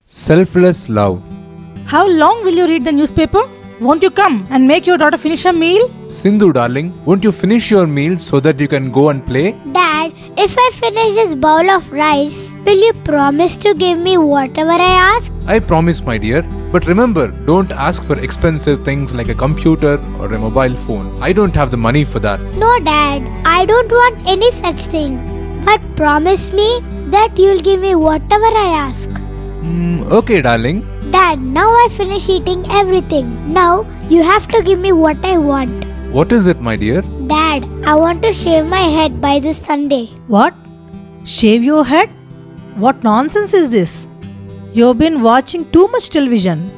Selfless love. How long will you read the newspaper? Won't you come and make your daughter finish her meal? Sindhu darling, won't you finish your meal so that you can go and play? Dad, if I finish this bowl of rice, will you promise to give me whatever I ask? I promise, my dear. But remember, don't ask for expensive things like a computer or a mobile phone. I don't have the money for that. No, Dad, I don't want any such thing. But promise me that you'll give me whatever I ask. Okay, darling. Dad, now I finish eating everything. Now you have to give me what I want. What is it, my dear? Dad, I want to shave my head by this Sunday. What? Shave your head? What nonsense is this? You've been watching too much television.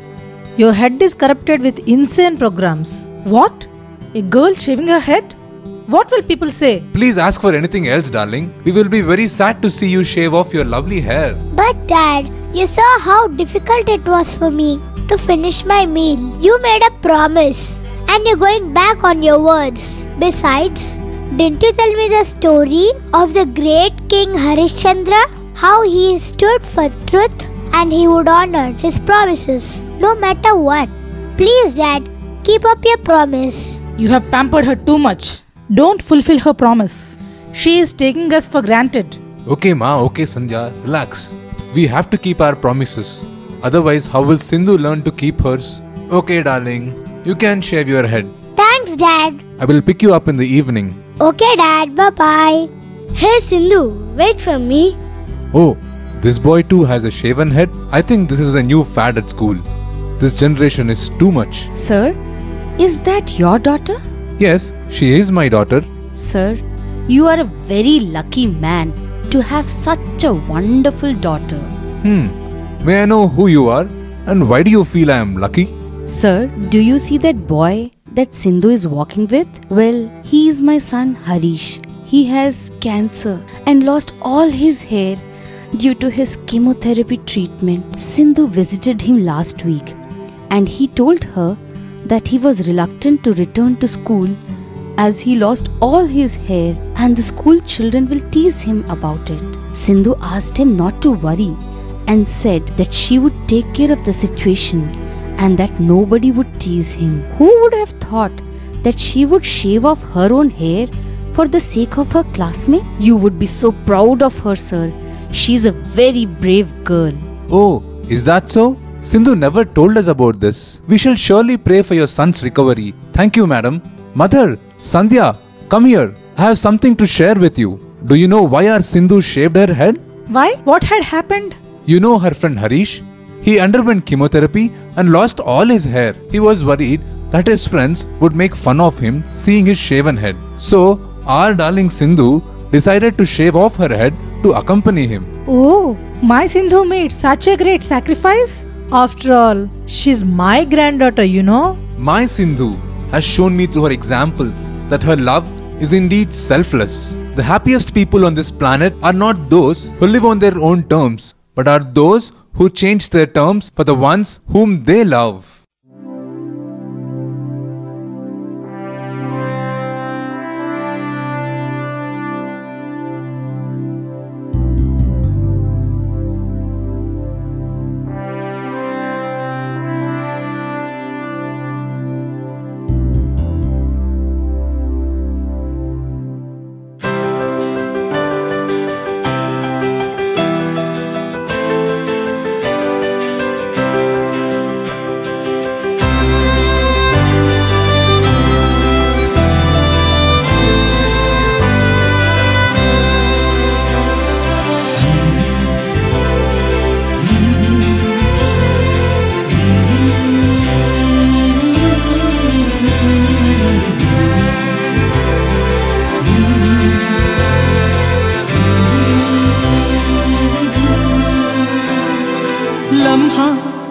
Your head is corrupted with insane programs. What? A girl shaving her head? What will people say? Please ask for anything else, darling. We will be very sad to see you shave off your lovely hair. But Dad, you saw how difficult it was for me to finish my meal. You made a promise and you're going back on your words. Besides, didn't you tell me the story of the great King Harishchandra? How he stood for truth and he would honor his promises no matter what. Please, Dad, keep up your promise. You have pampered her too much. Don't fulfill her promise. She is taking us for granted. Okay, Ma. Okay, Sandhya. Relax. We have to keep our promises. Otherwise, how will Sindhu learn to keep hers? Okay, darling. You can shave your head. Thanks, Dad. I will pick you up in the evening. Okay, Dad. Bye-bye. Hey, Sindhu, wait for me. Oh, this boy too has a shaven head? I think this is a new fad at school. This generation is too much. Sir, is that your daughter? Yes, she is my daughter. Sir, you are a very lucky man to have such a wonderful daughter. May I know who you are and why do you feel I am lucky? Sir, do you see that boy that Sindhu is walking with? Well, he is my son Harish. He has cancer and lost all his hair due to his chemotherapy treatment. Sindhu visited him last week and he told her that he was reluctant to return to school as he lost all his hair and the school children will tease him about it. Sindhu asked him not to worry and said that she would take care of the situation and that nobody would tease him. Who would have thought that she would shave off her own hair for the sake of her classmate? You would be so proud of her, sir. She's a very brave girl. Oh, is that so? Sindhu never told us about this. We shall surely pray for your son's recovery. Thank you, madam. Mother, Sandhya, come here. I have something to share with you. Do you know why our Sindhu shaved her head? Why? What had happened? You know her friend Harish? He underwent chemotherapy and lost all his hair. He was worried that his friends would make fun of him seeing his shaven head. So, our darling Sindhu decided to shave off her head to accompany him. Oh, my Sindhu made such a great sacrifice. After all, she's my granddaughter, you know. My Sindhu has shown me through her example that her love is indeed selfless. The happiest people on this planet are not those who live on their own terms, but are those who change their terms for the ones whom they love.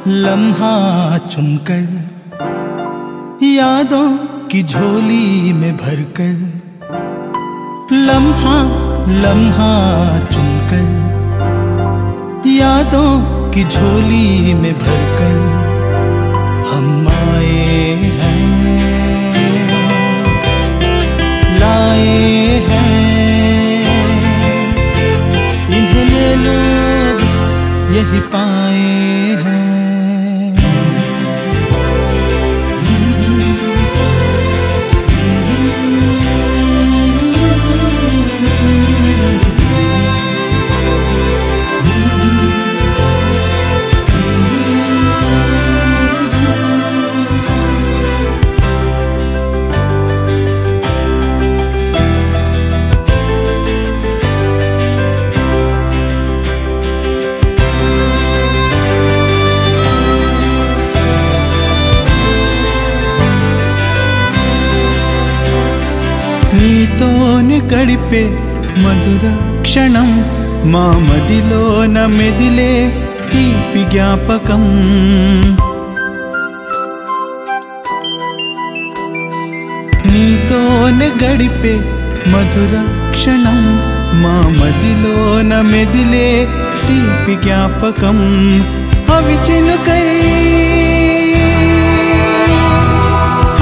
लम्हा चुनकर यादों की झोली में भरकर, लम्हा लम्हा चुनकर यादों की झोली में भरकर हम आए हैं, लाए हैं, इन्हें ले लो बस यही पाए గడిపే మధుర క్షణం మా మదిలోన మెదిలే తీపి జ్ఞాపకం. నీతోనే గడిపే మధుర క్షణం మా మదిలోన మెదిలే తీపి జ్ఞాపకం. అవి చినుకై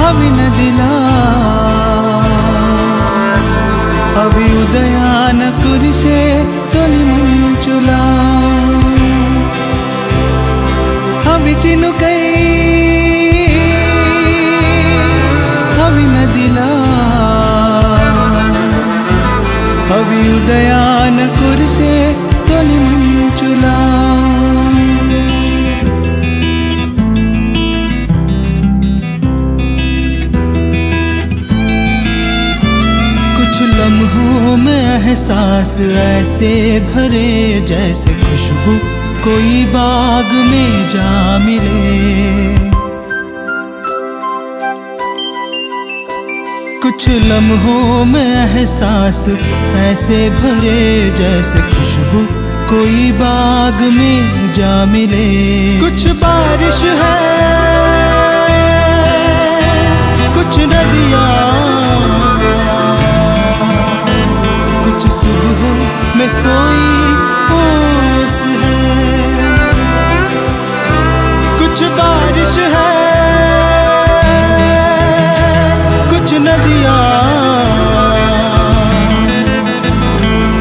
అవి నదిలా అవి ఉదయాన కురిసే తొలి మంచులా. అవి చినుకై అవి నదిలా అవి ఉదయాన కురిసే తొలి మంచులా. कुछ लम्हों में एहसास ऐसे भरे जैसे खुशबू कोई बाग में जा मिले. कुछ लम्हों में एहसास ऐसे भरे जैसे खुशबू कोई बाग में जा मिले. कुछ बारिश है कुछ नदियाँ कुछ सुबह में सोई ओस है. कुछ बारिश है कुछ नदियाँ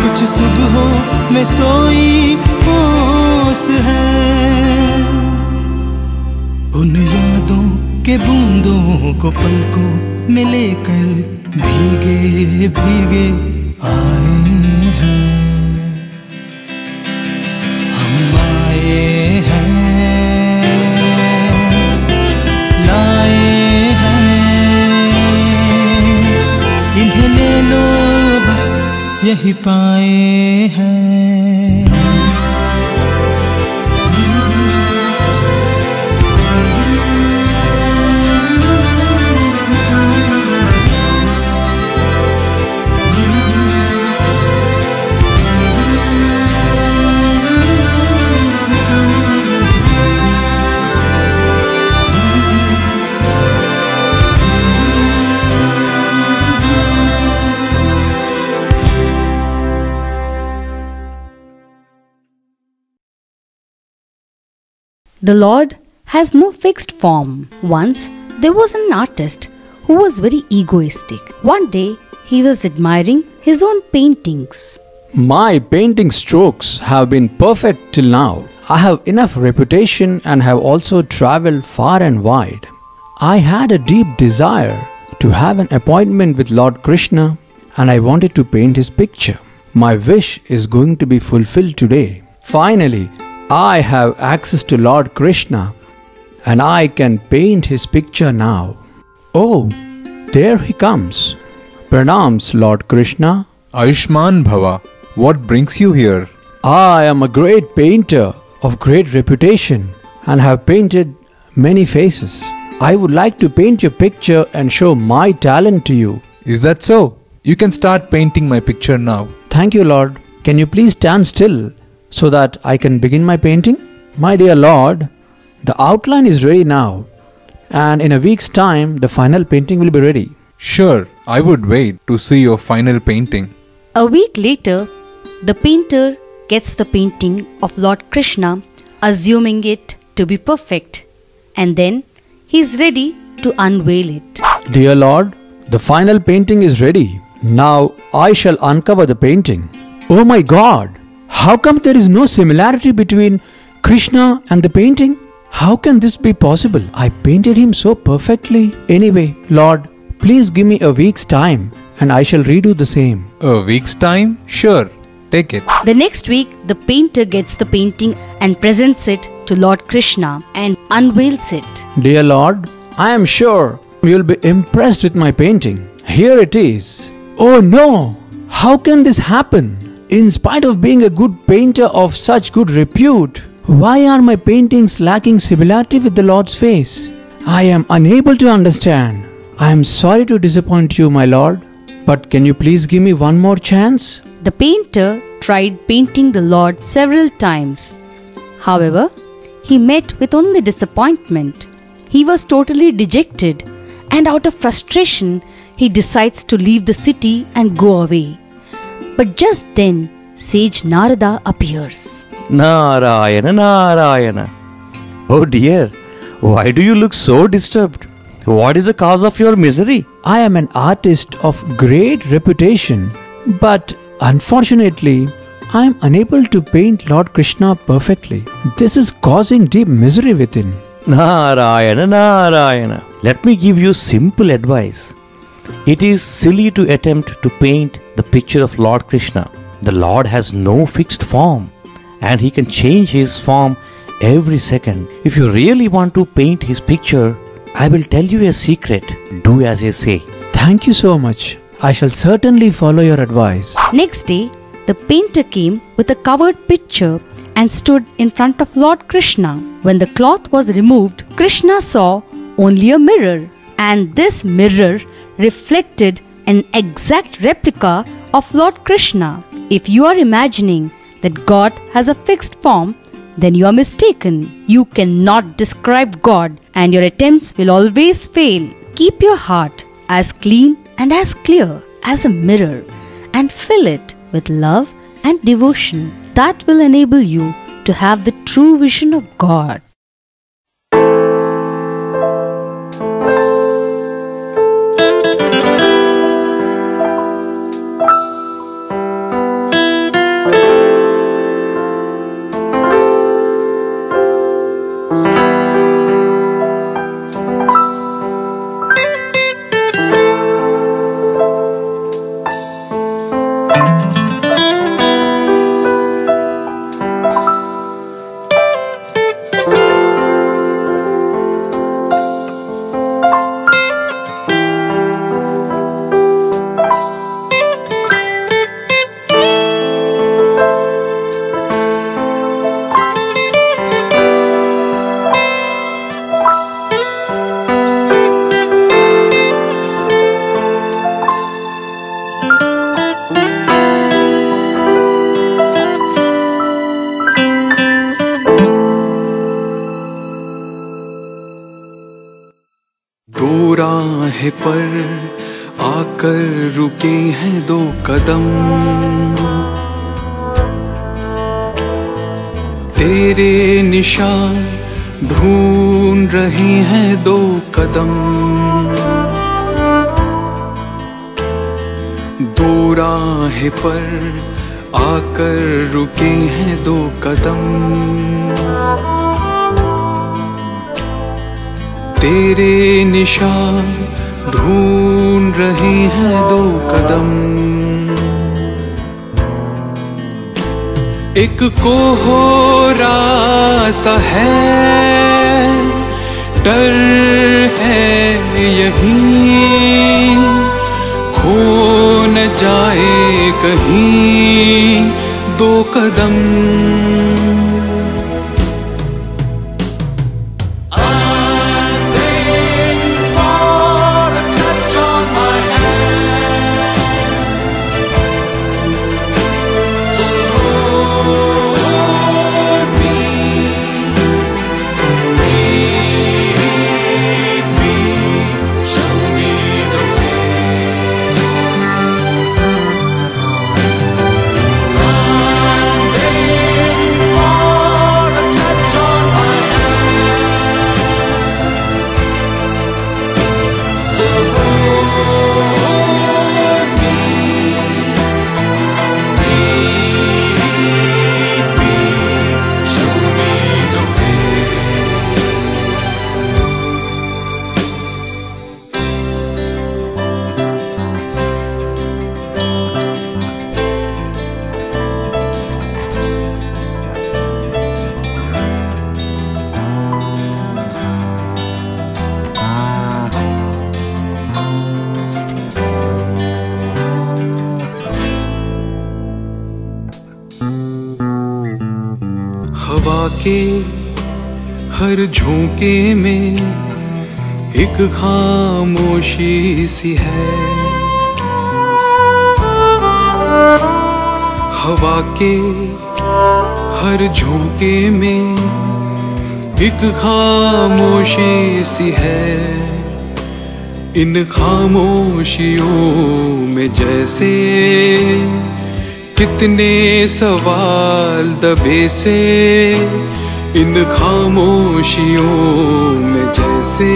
कुछ सुबह में सोई ओस है. उन यादों के बूंदों को पलकों में लेकर भीगे भीगे आए हैं. हम आए हैं लाए हैं. इन्हें ले लो बस यही पाए हैं. The Lord has no fixed form. Once there was an artist who was very egoistic. One day he was admiring his own paintings. My painting strokes have been perfect till now. I have enough reputation and have also traveled far and wide. I had a deep desire to have an appointment with Lord Krishna and I wanted to paint his picture. My wish is going to be fulfilled today. Finally, I have access to Lord Krishna and I can paint his picture now. Oh, there he comes. Pranams, Lord Krishna. Ayushman Bhava, what brings you here? I am a great painter of great reputation and have painted many faces. I would like to paint your picture and show my talent to you. Is that so? You can start painting my picture now. Thank you, Lord. Can you please stand still so that I can begin my painting? My dear Lord, the outline is ready now and in a week's time the final painting will be ready. Sure, I would wait to see your final painting. A week later, the painter gets the painting of Lord Krishna, assuming it to be perfect, and then he is ready to unveil it. Dear Lord, the final painting is ready. Now I shall uncover the painting. Oh my God! How come there is no similarity between Krishna and the painting? How can this be possible? I painted him so perfectly. Anyway, Lord, please give me a week's time and I shall redo the same. A week's time? Sure, take it. The next week, the painter gets the painting and presents it to Lord Krishna and unveils it. Dear Lord, I am sure you will be impressed with my painting. Here it is. Oh no! How can this happen? In spite of being a good painter of such good repute, why are my paintings lacking similarity with the Lord's face? I am unable to understand. I am sorry to disappoint you, my Lord. But can you please give me one more chance? The painter tried painting the Lord several times. However, he met with only disappointment. He was totally dejected, and out of frustration, he decides to leave the city and go away. But just then, sage Narada appears. Narayana, Narayana. Oh dear, why do you look so disturbed? What is the cause of your misery? I am an artist of great reputation, but unfortunately, I am unable to paint Lord Krishna perfectly. This is causing deep misery within. Narayana, Narayana. Let me give you simple advice. It is silly to attempt to paint the picture of Lord Krishna. The Lord has no fixed form, and he can change his form every second. If you really want to paint his picture, I will tell you a secret. Do as I say. Thank you so much. I shall certainly follow your advice. Next day, the painter came with a covered pitcher and stood in front of Lord Krishna. When the cloth was removed, Krishna saw only a mirror, and this mirror reflected an exact replica of Lord Krishna. If you are imagining that God has a fixed form, then you are mistaken. You cannot describe God, and your attempts will always fail. Keep your heart as clean and as clear as a mirror, and fill it with love and devotion. That will enable you to have the true vision of God. दो राह पर आकर रुके हैं दो कदम, तेरे निशान ढूंढ रहे हैं दो कदम। दो राह पर आकर रुके हैं दो कदम, तेरे निशान ढूंढ रहे हैं दो कदम। एक कोहरा सा है, डर है यहीं, खो न जाए कहीं दो कदम। हवा के हर झोंके में एक खामोशी सी है, हवा के हर झोंके में एक खामोशी सी है, इन खामोशियों में जैसे कितने सवाल दबे से, इन खामोशियों में जैसे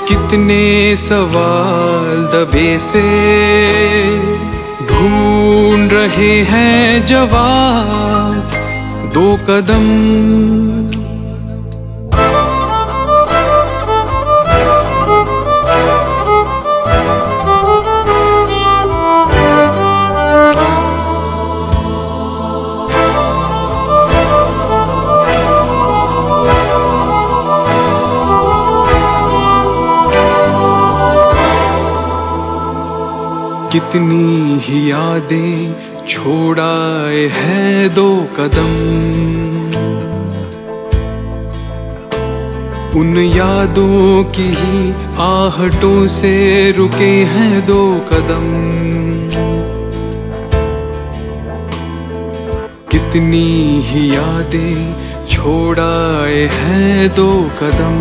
कितने सवाल दबे से, ढूंढ रहे हैं जवाब दो कदम। कितनी ही यादें छोड़ाए हैं दो कदम, उन यादों की ही आहटों से रुके हैं दो कदम। कितनी ही यादें छोड़ाए हैं दो कदम,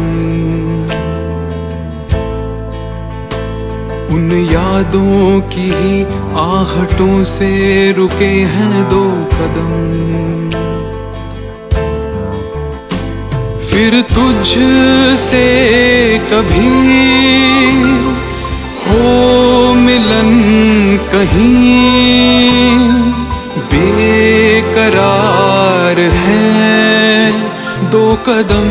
उन यादों की ही आहटों से रुके हैं दो कदम। फिर तुझ से कभी हो मिलन कहीं, बेकरार है दो कदम।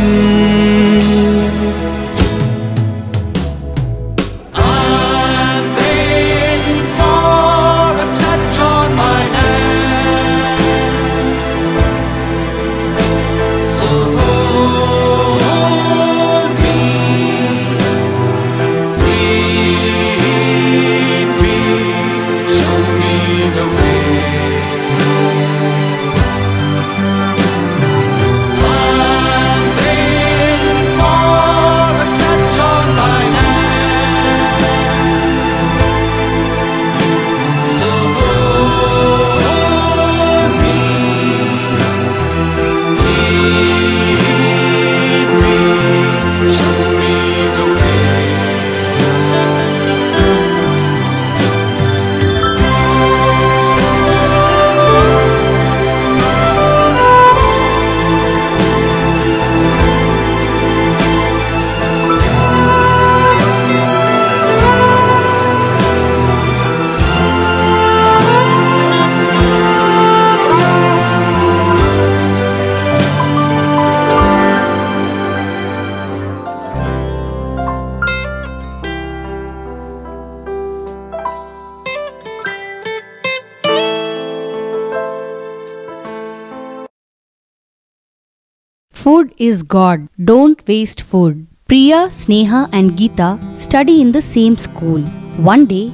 Food is God. Don't waste food. Priya, Sneha and Geeta study in the same school. One day,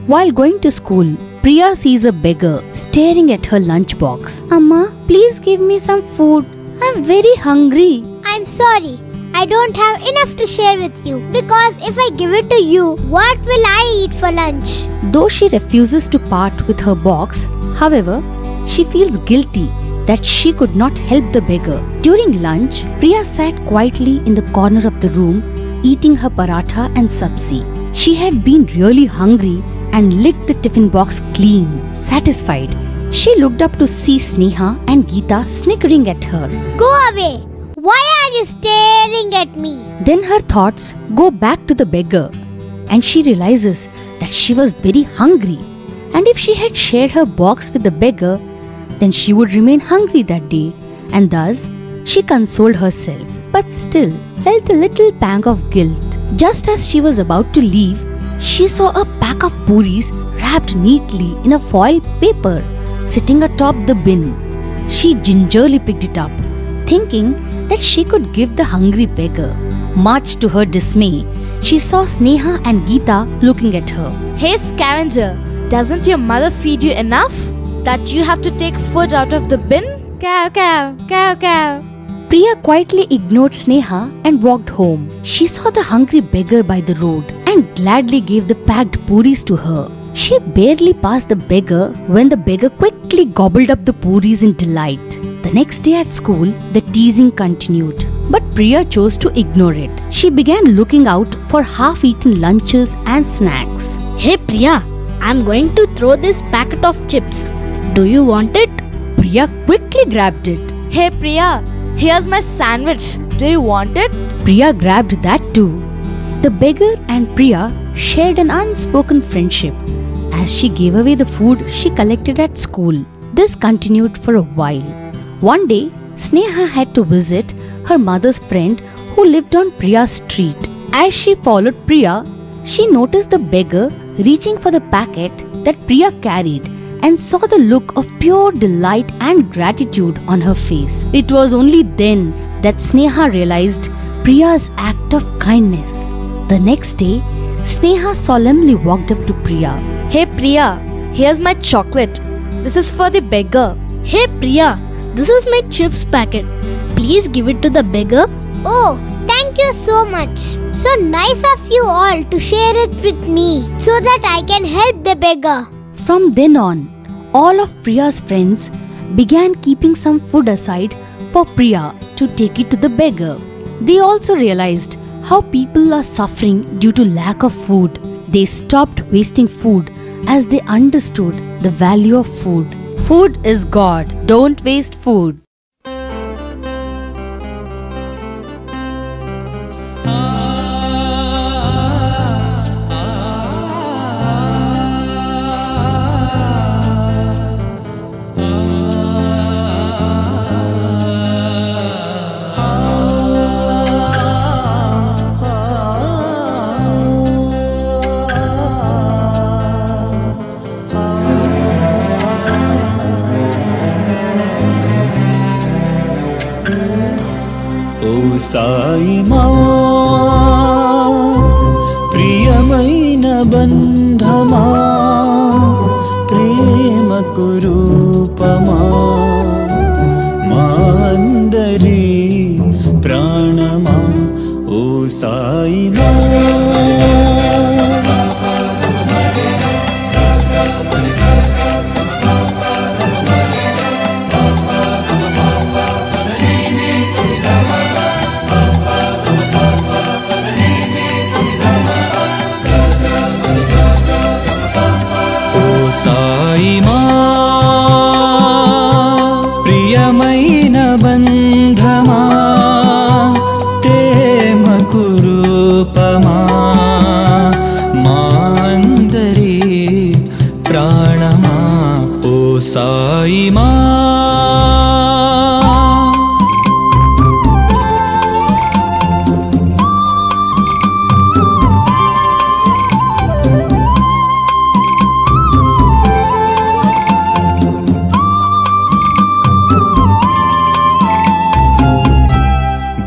while going to school, Priya sees a beggar staring at her lunchbox. Amma, please give me some food. I'm very hungry. I'm sorry, I don't have enough to share with you, because if I give it to you, what will I eat for lunch? Though she refuses to part with her box, however, she feels guilty that she could not help the beggar. During lunch, Priya sat quietly in the corner of the room, eating her paratha and sabzi. She had been really hungry and licked the tiffin box clean. Satisfied, she looked up to see Sneha and Geeta snickering at her. Go away! Why are you staring at me? Then her thoughts go back to the beggar, and she realizes that she was very hungry, and if she had shared her box with the beggar, then she would remain hungry that day, and thus she consoled herself, but still felt a little pang of guilt. Just as she was about to leave, she saw a pack of puris wrapped neatly in a foil paper sitting atop the bin. She gingerly picked it up, thinking that she could give the hungry beggar. Much to her dismay, she saw Sneha and Geeta looking at her. Hey scavenger, doesn't your mother feed you enough that you have to take food out of the bin? Cow, cow, cow, cow. Priya quietly ignored Sneha and walked home. She saw the hungry beggar by the road and gladly gave the packed puris to her. She barely passed the beggar when the beggar quickly gobbled up the puris in delight. The next day at school, the teasing continued, but Priya chose to ignore it. She began looking out for half-eaten lunches and snacks. Hey Priya, I'm going to throw this packet of chips. Do you want it? Priya quickly grabbed it. Hey Priya, here's my sandwich. Do you want it? Priya grabbed that too. The beggar and Priya shared an unspoken friendship as she gave away the food she collected at school. This continued for a while. One day, Sneha had to visit her mother's friend who lived on Priya's street. As she followed Priya, she noticed the beggar reaching for the packet that Priya carried and saw the look of pure delight and gratitude on her face. It was only then that Sneha realized Priya's act of kindness. The next day, Sneha solemnly walked up to Priya. Hey Priya, here's my chocolate. This is for the beggar. Hey Priya, this is my chips packet. Please give it to the beggar. Oh, thank you so much. So nice of you all to share it with me so that I can help the beggar. From then on, all of Priya's friends began keeping some food aside for Priya to take it to the beggar. They also realized how people are suffering due to lack of food. They stopped wasting food as they understood the value of food. Food is God. Don't waste food. Sai మా ప్రియమైన బంధమా ప్రేమకు రూపమా మా అందరి ప్రాణమా ఓ సాయి మా సాయి మా ప్రియమైన బంధమా ప్రేమకు రూపమా మా అందరి ప్రాణమా ఓ సాయి మా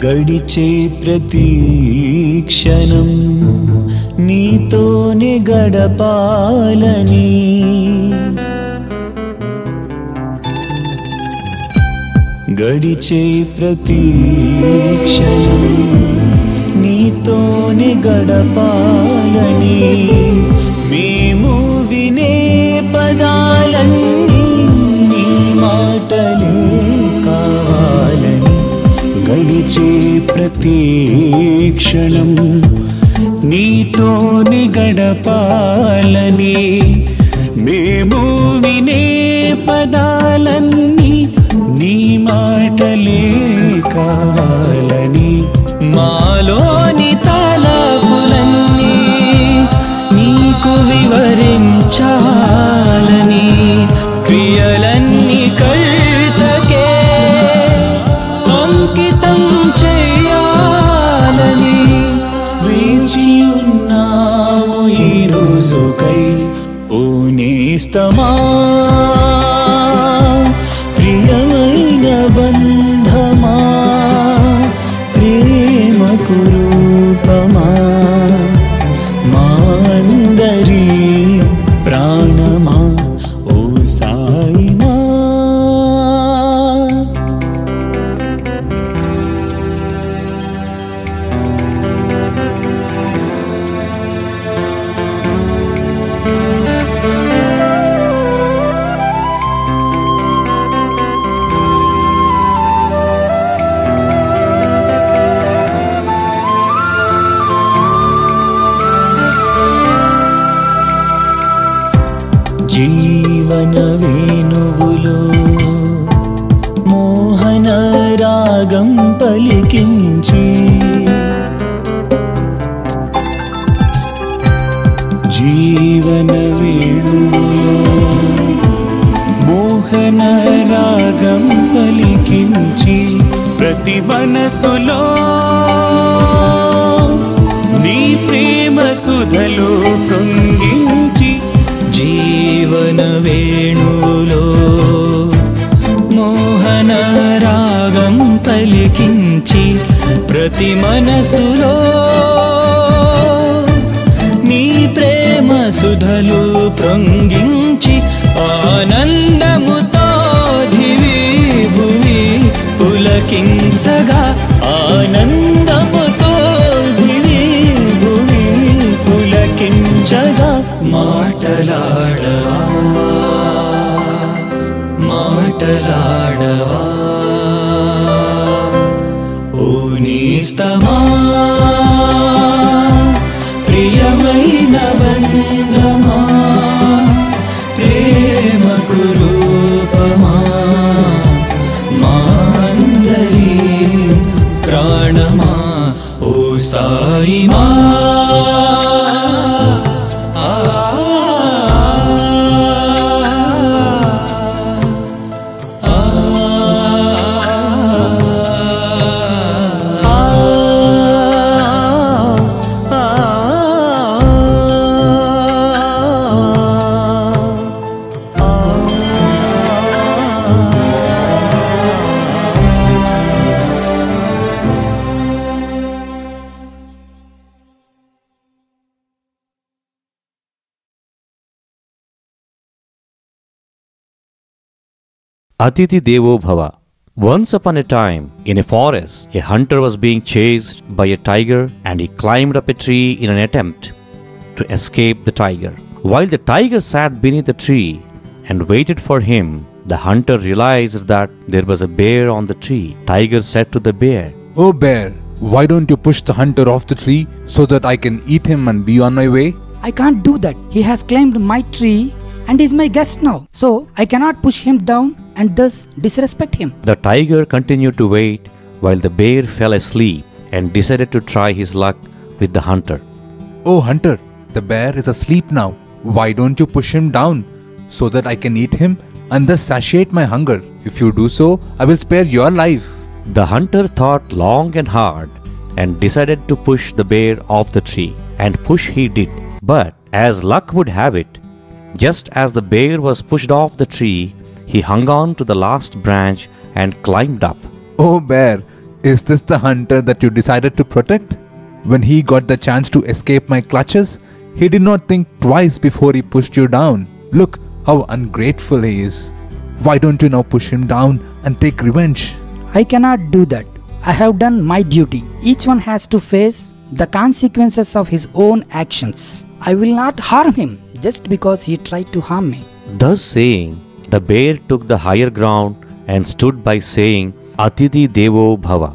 గడిచే ప్రతి క్షణం నీతోనే గడపాలని గడిచే ప్రతి క్షణం నీతోనే గడపాలని మేము వినే పదాలన్నీ నీ మాటలే కావాలని గడిచే ప్రతి క్షణం నీతోని గడపాలని మేము వినే పదాలన్నీ నీ మాటలే కావాలని మాలోని తలపులన్నీ నీకు వివరించాలని క్రియలన్నీ కర్తకే అంకితం చేయాలని వేచి ఉన్నాము ఈ రోజుకై ఓ నేస్తమా ప్రియమైన బంధమా ప్రేమకు రూపమా మా అందరి ప్రాణమా ఓ సాయి మా మనసులో నీ ప్రేమ సుధలో పొంగించి జీవన వేణువులో మోహన రాగం పలికించి ప్రతి మనసులో నీ ప్రేమ సుధలు పొంగించి ఆనందముతో ధివి భువి పులకించగా ఆనందముతో ధివి భువి పులకించగా మాటలాడవా మాటలాడవా ఓ నేస్తమా ప్రియమైన బంధమా ప్రేమకు రూపమా మా అందరి ప్రాణమా ఓ సాయి మా Atiti Devo Bhava. Once upon a time, in a forest, a hunter was being chased by a tiger and he climbed up a tree in an attempt to escape the tiger. While the tiger sat beneath the tree and waited for him, the hunter realized that there was a bear on the tree. Tiger said to the bear, Oh bear, why don't you push the hunter off the tree so that I can eat him and be on my way? I can't do that. He has climbed my tree and is my guest now. So I cannot push him down and thus disrespect him. The tiger continued to wait while the bear fell asleep and decided to try his luck with the hunter. Oh hunter, the bear is asleep now. Why don't you push him down so that I can eat him and thus satiate my hunger? If you do so, I will spare your life. The hunter thought long and hard and decided to push the bear off the tree. And push he did. But as luck would have it, just as the bear was pushed off the tree, he hung on to the last branch and climbed up. Oh bear, is this the hunter that you decided to protect? When he got the chance to escape my clutches, he did not think twice before he pushed you down. Look how ungrateful he is. Why don't you now push him down and take revenge? I cannot do that. I have done my duty. Each one has to face the consequences of his own actions. I will not harm him just because he tried to harm me. Thus saying, the bear took the higher ground and stood by saying, Atiti Devo Bhava.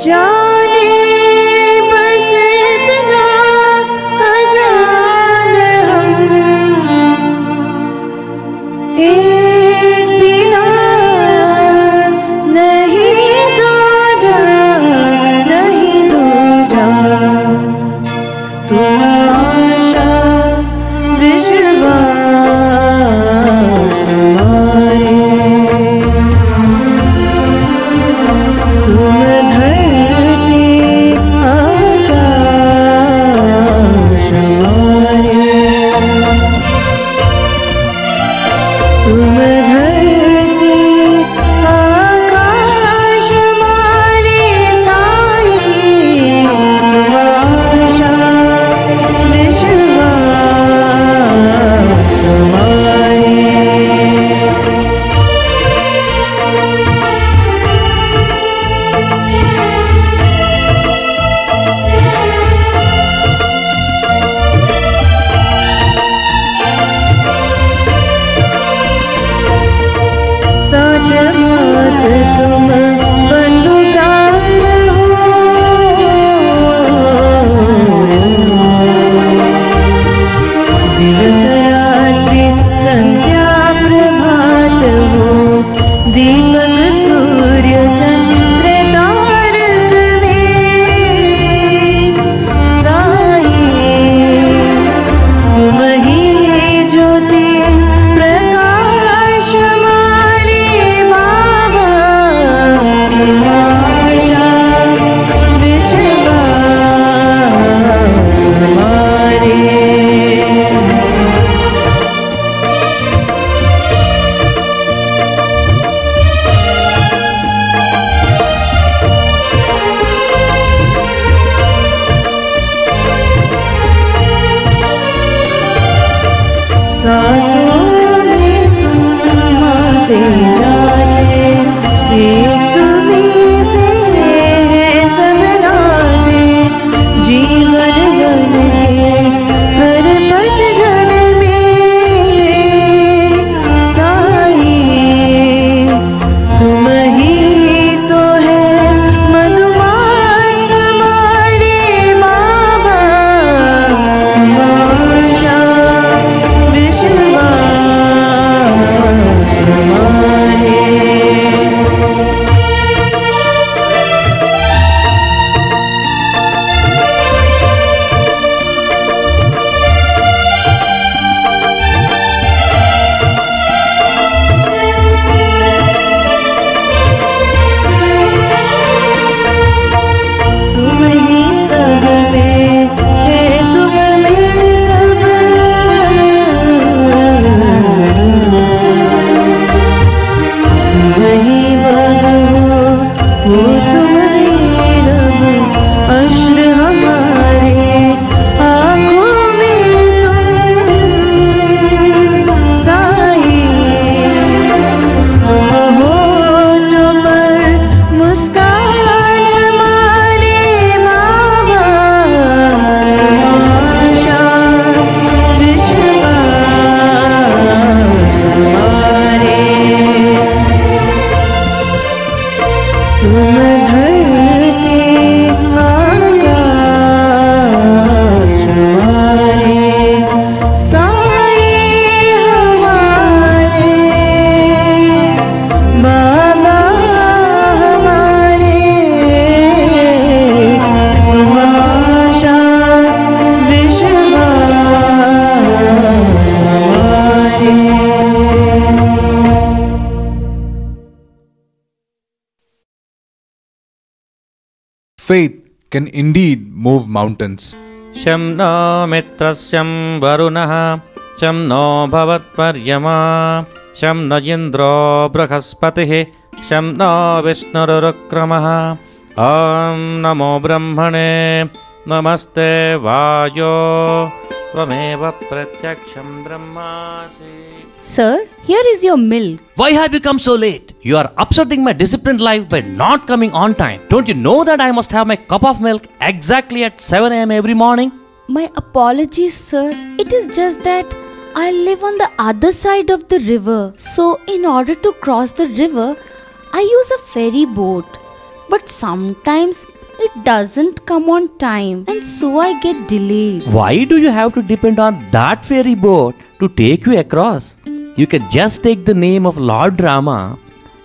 जाने बस सांसों में तुम आते जाते, एक तुम्हीं से है सब नाते, जीवन बन के हर पतझड़ में साई, तुम ही तो है मधुमास हमारे माँ बाप, तुम आशा विश्वास हमारे। तुम ही सब में है, तुम में सब, तुम ही बहू हो, तुम ही रब, अश्र हमारे आँखों में तुम साई, तुम होठों पर मुस्कान हमारे माँ बाप, आशा विश्वास हमारे। तुम धरती आकाश हमारे, साए हमारे, बाबा हमारे, तुम आशा विश्वास हमारे। Faith can indeed move mountains. शं नो मित्रस्यं वरुणः, शं नो भवत्पर्यमा, शं न इन्द्रो बृहस्पतिः, शं नो विष्णुरुक्रमः। ॐ नमो ब्रह्मणे, नमस्ते वायो, त्वमेव प्रत्यक्षं ब्रह्मासि। Sir, here is your milk. Why have you come so late? You are upsetting my disciplined life by not coming on time. Don't you know that I must have my cup of milk exactly at 7 a.m. every morning? My apologies, sir. It is just that I live on the other side of the river. So, in order to cross the river, I use a ferry boat. But sometimes it doesn't come on time, and so I get delayed. Why do you have to depend on that ferry boat to take you across? You can just take the name of Lord Rama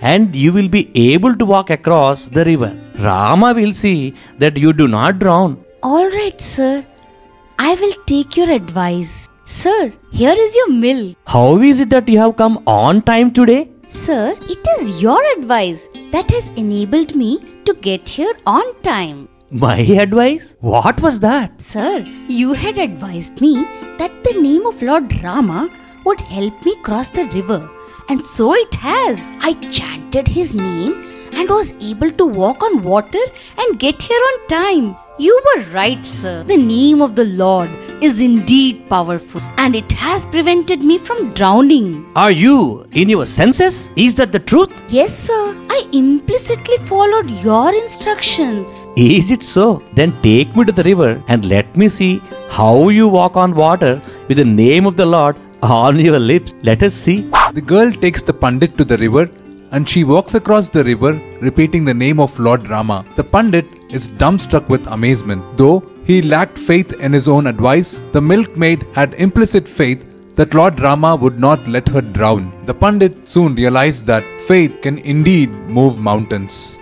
and you will be able to walk across the river. Rama will see that you do not drown. Alright, sir. I will take your advice. Sir, here is your milk. How is it that you have come on time today? Sir, it is your advice that has enabled me to get here on time. My advice? What was that? Sir, you had advised me that the name of Lord Rama would help me cross the river. And so it has. I chanted his name and was able to walk on water and get here on time. You were right, sir. The name of the Lord is indeed powerful and it has prevented me from drowning. Are you in your senses? Is that the truth? Yes, sir. I implicitly followed your instructions. Is it so? Then take me to the river and let me see how you walk on water with the name of the Lord on your lips. Let us see. The girl takes the Pandit to the river and she walks across the river repeating the name of Lord Rama. The Pandit is dumbstruck with amazement. Though he lacked faith in his own advice, the milkmaid had implicit faith that Lord Rama would not let her drown. The Pandit soon realized that faith can indeed move mountains.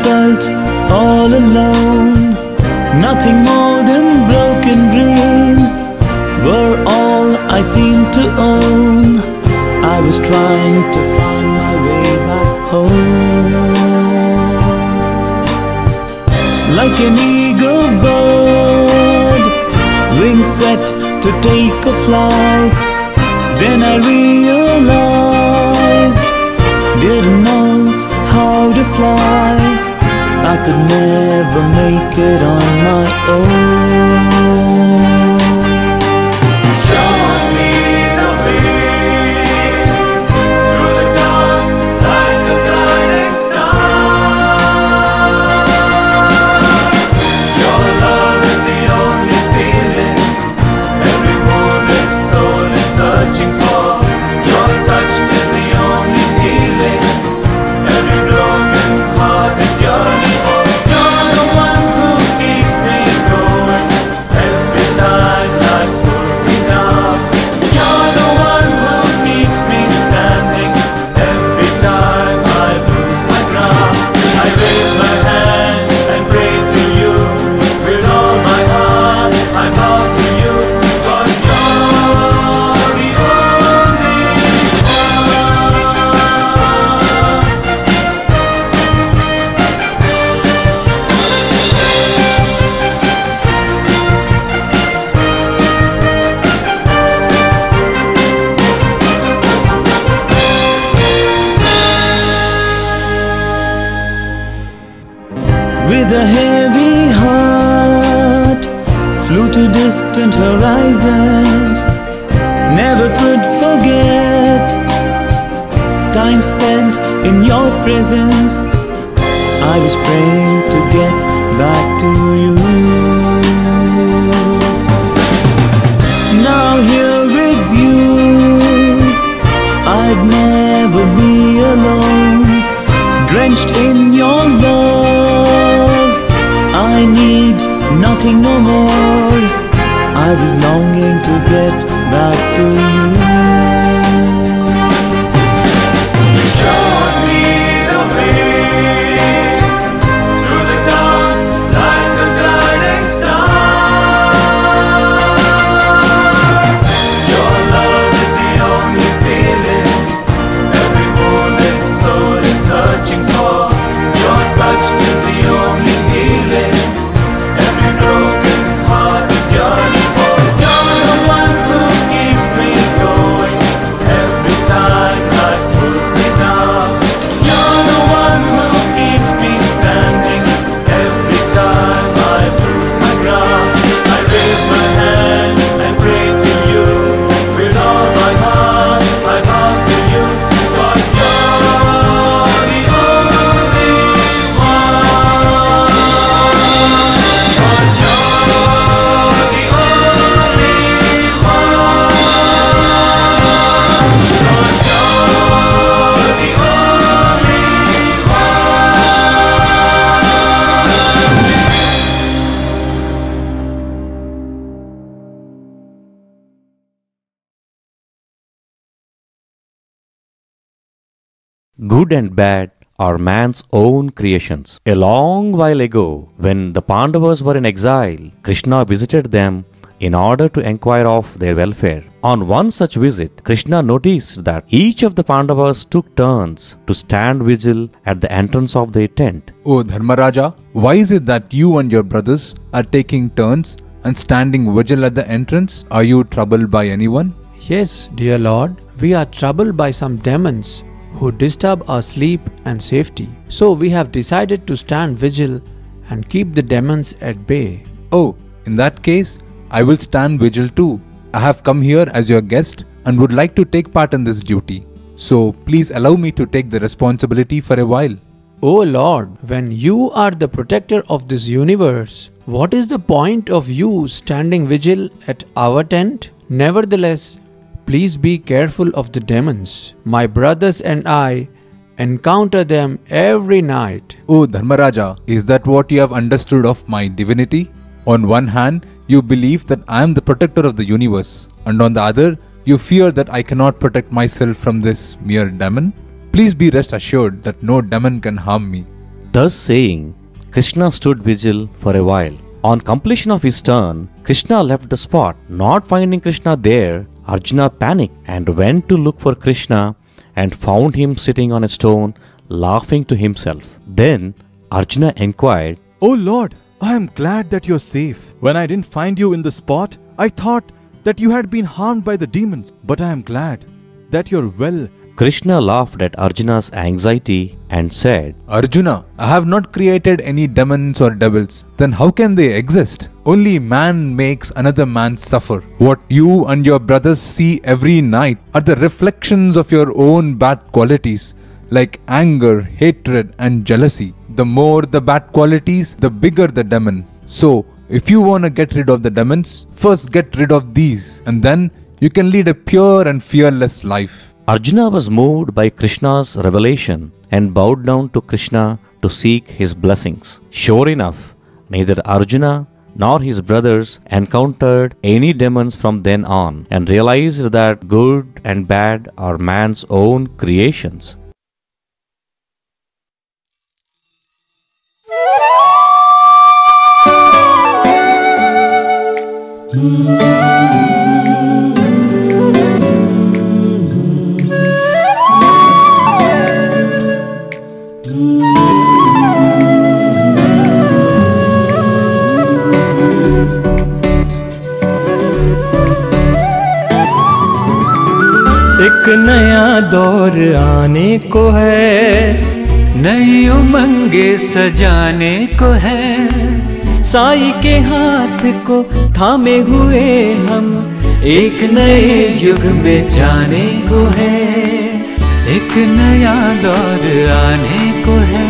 felt all alone. Nothing more than broken dreams were all I seemed to own. I was trying to find my way back home. Like an eager bird, wings set to take a flight. Then I realized, didn't know how to fly. I could never make it on my own. Show me the way through the dark like a guiding star. Your love is the only feeling every wounded soul is searching for. Your touch is the only healing every broken heart is yearning for. You're the one who keeps me going every time life pulls me down. You're the one who keeps me standing every time I lose my ground. I raise my hands and pray to you with all my heart. I bow to you 'cause you're the only With a heavy heart, flew to distant horizons. Never could forget time spent in your presence. I was praying to get back to you. Now here with you, I'd never be alone. Drenched in your love, I need nothing no more. I was longing to get back to you. Show me the way through the dark like a guiding star. Your love is the only feeling every wounded soul is searching for. Your touch is the only healing every broken heart is yearning for. You're the one who keeps me going every time life pulls me down. You're the one who keeps me standing every time I lose my ground. I raise my hands and pray to you with all my heart. I bow to you 'cause you're the only one. 'Cause you're the only one. 'Cause you're the only Good and bad are man's own creations. A long while ago, when the Pandavas were in exile, Krishna visited them in order to inquire of their welfare. On one such visit, Krishna noticed that each of the Pandavas took turns to stand vigil at the entrance of their tent. O Dharmaraja, why is it that you and your brothers are taking turns and standing vigil at the entrance? Are you troubled by anyone? Yes, dear Lord, we are troubled by some demons who disturb our sleep and safety. So we have decided to stand vigil and keep the demons at bay. Oh, in that case, I will stand vigil too. I have come here as your guest and would like to take part in this duty. So please allow me to take the responsibility for a while. O Lord, when you are the protector of this universe, what is the point of you standing vigil at our tent? Nevertheless, please be careful of the demons. My brothers and I encounter them every night. O Dharmaraja, is that what you have understood of my divinity? On one hand, you believe that I am the protector of the universe, and on the other, you fear that I cannot protect myself from this mere demon? Please be rest assured that no demon can harm me. Thus saying, Krishna stood vigil for a while. On completion of his turn, Krishna left the spot. Not finding Krishna there, Arjuna panicked and went to look for Krishna and found him sitting on a stone, laughing to himself. Then Arjuna inquired, "Oh Lord, I am glad that you're safe. When I didn't find you in the spot, I thought that you had been harmed by the demons, but I am glad that you're well." Krishna laughed at Arjuna's anxiety and said, Arjuna, I have not created any demons or devils. Then how can they exist? Only man makes another man suffer. What you and your brothers see every night are the reflections of your own bad qualities, like anger, hatred, and jealousy. The more the bad qualities, the bigger the demon. So, if you want to get rid of the demons, first get rid of these, and then you can lead a pure and fearless life. Arjuna was moved by Krishna's revelation and bowed down to Krishna to seek his blessings. Sure enough, neither Arjuna nor his brothers encountered any demons from then on and realized that good and bad are man's own creations. एक नया दौर आने को है, नई उमंगे सजाने को है। साई के हाथ को थामे हुए हम एक नए युग में जाने को है। एक नया दौर आने को है,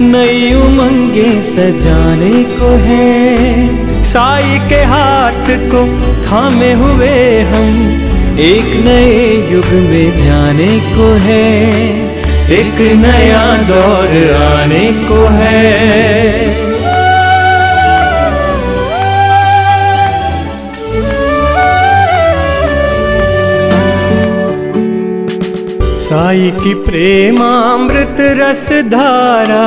नई उमंगे सजाने को है। साई के हाथ को थामे हुए हम एक नए युग में जाने को है। एक नया दौर आने को है। साई की प्रेमामृत रस धारा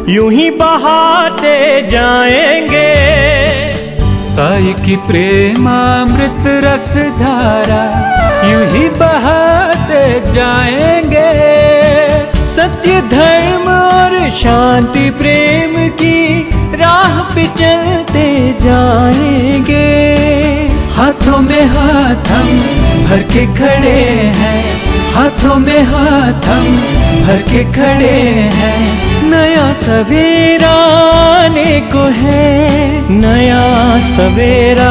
यूं ही बहाते जाएंगे। साई की प्रेमामृत रस धारा यूं ही बहाते जाएंगे। सत्य धर्म और शांति प्रेम की राह पे चलते जाएंगे। हाथों में हाथ हम भर के खड़े हैं, हाथों में हाथ हम भर के खड़े हैं। नया सवेरा आने को है, नया सवेरा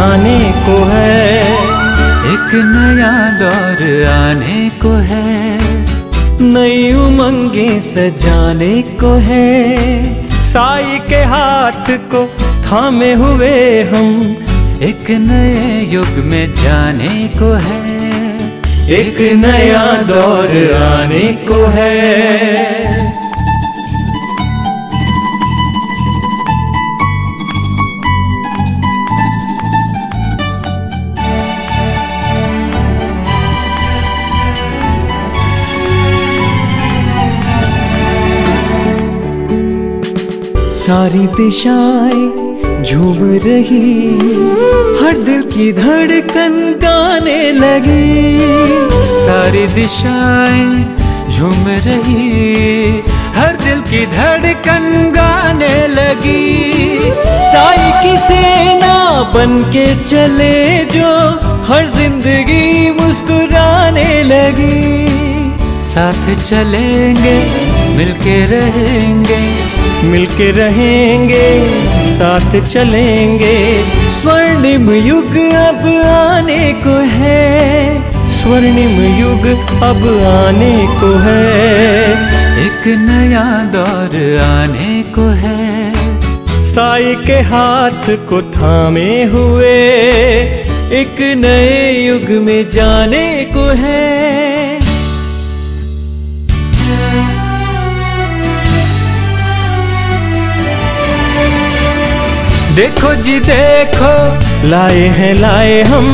आने को है। एक नया दौर आने को है, नई उमंगे सजाने को है। साई के हाथ को थामे हुए हम एक नए युग में जाने को है। एक नया दौर आने को है। सारी दिशाएं झूम रही, हर दिल की धड़कन गाने लगी। सारी दिशाएं झूम रही, हर दिल की धड़कन गाने लगी। साई की सेना बन के चले जो, हर जिंदगी मुस्कुराने लगी। साथ चलेंगे मिलके रहेंगे, मिलके रहेंगे साथ चलेंगे। स्वर्णिम युग अब आने को है, स्वर्णिम युग अब आने को है। एक नया दौर आने को है, साई के हाथ को थामे हुए एक नए युग में जाने को है। देखो जी देखो लाए हैं हम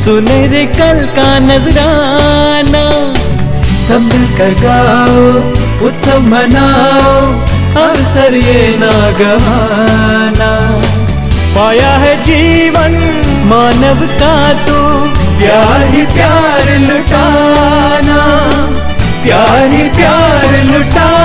सुनहरे कल का नजराना। सब मिलकर गाओ, उत्सव मनाओ, अवसर ये ना गवाना। पाया है जीवन मानव का तो प्यार ही प्यार लुटाना, प्यार ही प्यार लुटाना।